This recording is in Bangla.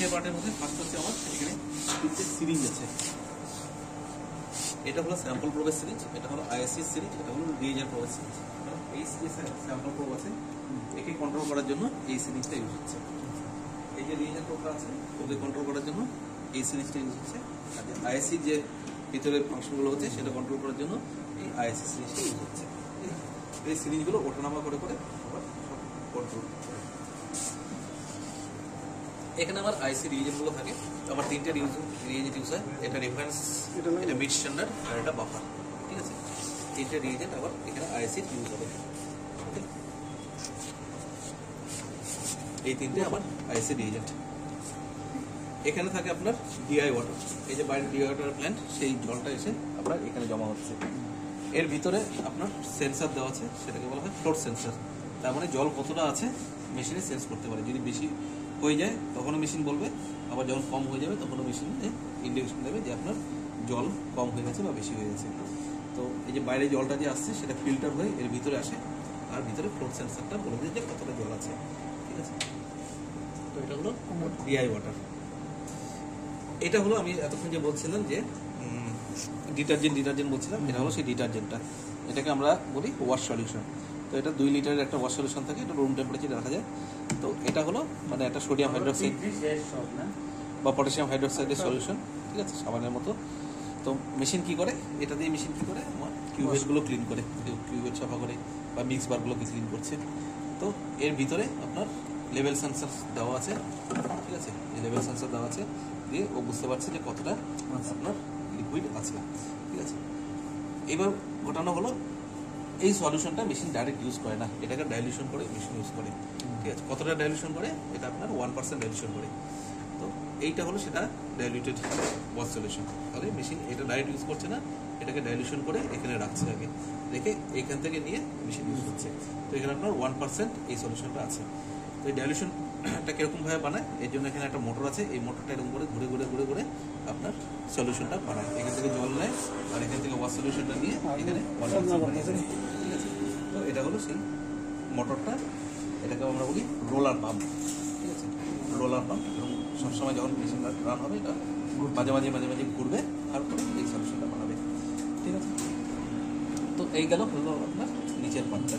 তিনটে পার্টের মধ্যে ফার্স্ট হচ্ছে আমার এখানে তিনটে সিরিজ আছে। এটা হলো স্যাম্পল প্রোবের সিরিজ, এটা হলো আইএসসি সিরিজ, এটা হলো রিএজেন্ট প্রোবের সিরিজ। এই যে স্যাম্পল প্রোব আছে একে কন্ট্রোল করার জন্য এই সিরিজটা ইউজ হচ্ছে। এই যে রিএজেন্ট প্রোবটা আছে ওকে কন্ট্রোল করার জন্য এই সিরিজটা ইউজ হচ্ছে। আর যে আইএসসি যে ভিতরে ফাংশনগুলো হচ্ছে সেটা কন্ট্রোল করার জন্য এই আইএসসি সিরিজটা ইউজ হচ্ছে। এই সিরিজগুলো ওঠানামা করে করে আবার কন্ট্রোল করে। এখানে আমার আইসি রিএজেন্টগুলো থাকে, আমার তিনটে রিএজেন্ট ইউজ হয়। এটা রেফারেন্স, এটা মিড স্ট্যান্ডার্ড আর এটা বাফার। ঠিক আছে, তিনটে রিএজেন্ট আবার এখানে আইসি ইউজ হবে। এই তিনটে আমার আইসি রিএজেন্ট। এখানে থাকে আপনার ডিআই ওয়াটার, এই যে বাইরে ডিআই ওয়াটার প্ল্যান্ট, সেই জলটা এসে আপনার এখানে জমা হচ্ছে। এর ভিতরে আপনার সেন্সার দেওয়া আছে, সেটাকে বলা হয় ফ্লোট সেন্সার। তার মানে জল কতটা আছে মেশিনে সেন্স করতে পারে। যদি বেশি হয়ে যায় তখনও মেশিন বলবে, আবার যখন কম হয়ে যাবে তখনও মেশিনে ইন্ডিকেশন দেবে যে আপনার জল কম হয়ে গেছে বা বেশি হয়ে গেছে। তো এই যে বাইরে জলটা যে আসছে সেটা ফিল্টার হয়ে এর ভিতরে আসে, আর ভিতরে ফ্লোট সেন্সারটা বলে দেয় যে কতটা জল আছে। ঠিক আছে, তো এটা হলো ডিআই ওয়াটার। এটা হলো আমি এতক্ষণ যে বলছিলাম যে ডিটারজেন্ট বলছিলাম, এটা হলো সেই ডিটারজেন্টটা। এটাকে আমরা বলি ওয়াশ সলিউশন। তো এটা 2 লিটারের একটা ওয়াশ সলিউশন থাকে, এটা রুম টেম্পারেচারে রাখা যায়। তো এটা হলো মানে একটা সোডিয়াম হাইড্রক্সাইড বা পটাশিয়াম হাইড্রক্সাইডের সলিউশন। ঠিক আছে, সাবানের মতো। তো মেশিন কি করে, এটা দিয়ে মেশিন কি করে আমার কিউবেসগুলো ক্লিন করে, কিউবেস সাফা করে বা মিক্স বারগুলোকে ক্লিন করছে। তো এর ভিতরে আপনার লেভেল সেন্সর দেওয়া আছে। ঠিক আছে, এই লেভেল সেন্সর দেওয়া আছে দিয়ে ও বুঝতে পারছে যে কতটা আপনার লিকুইড আছে। ঠিক আছে, এবার ঘটানো হলো এই সলিউশনটা মেশিন ডাইরেক্ট ইউজ করে না, এটাকে ডাইলিউশন করে মেশিন ইউজ করে। ঠিক আছে, কতটা ডাইলিউশন করে, এটা আপনার 1% ডাইলিউশন করে। তো এইটা হলো সেটা ডাইলিউটেড ওয়াশ সলিউশন। তাহলে মেশিন এটা ডাইরেক্ট ইউজ করছে না, এটাকে ডাইলিউশন করে এখানে রাখছে, আগে রেখে এখান থেকে নিয়ে মেশিন ইউজ করছে। তো এখানে আপনার 1% এই সলিউশনটা আছে। তো এই ডাইলিউশনটা কীরকমভাবে বানায়, এর জন্য এখানে একটা মোটর আছে, এই মোটরটা এরকম করে ঘুরে ঘুরে ঘুরে ঘুরে আপনার সলিউশনটা বানায়। এখান থেকে জল নেয় আর এখান থেকে ওয়াশ সলিউশনটা নিয়ে এখানে ঠিক আছে। তো এটা হলো সেই মোটরটা, এটাকে আমরা বলি রোলার পাম্প। ঠিক আছে, রোলার পাম্প। এবং সবসময় যখন মেশিন রান হবে এটা মাঝে মাঝে ঘুরবে, তারপরে এই সলিউশনটা বানাবে। ঠিক আছে, তো এই গেল হলো আপনার নিচের পার্টটা।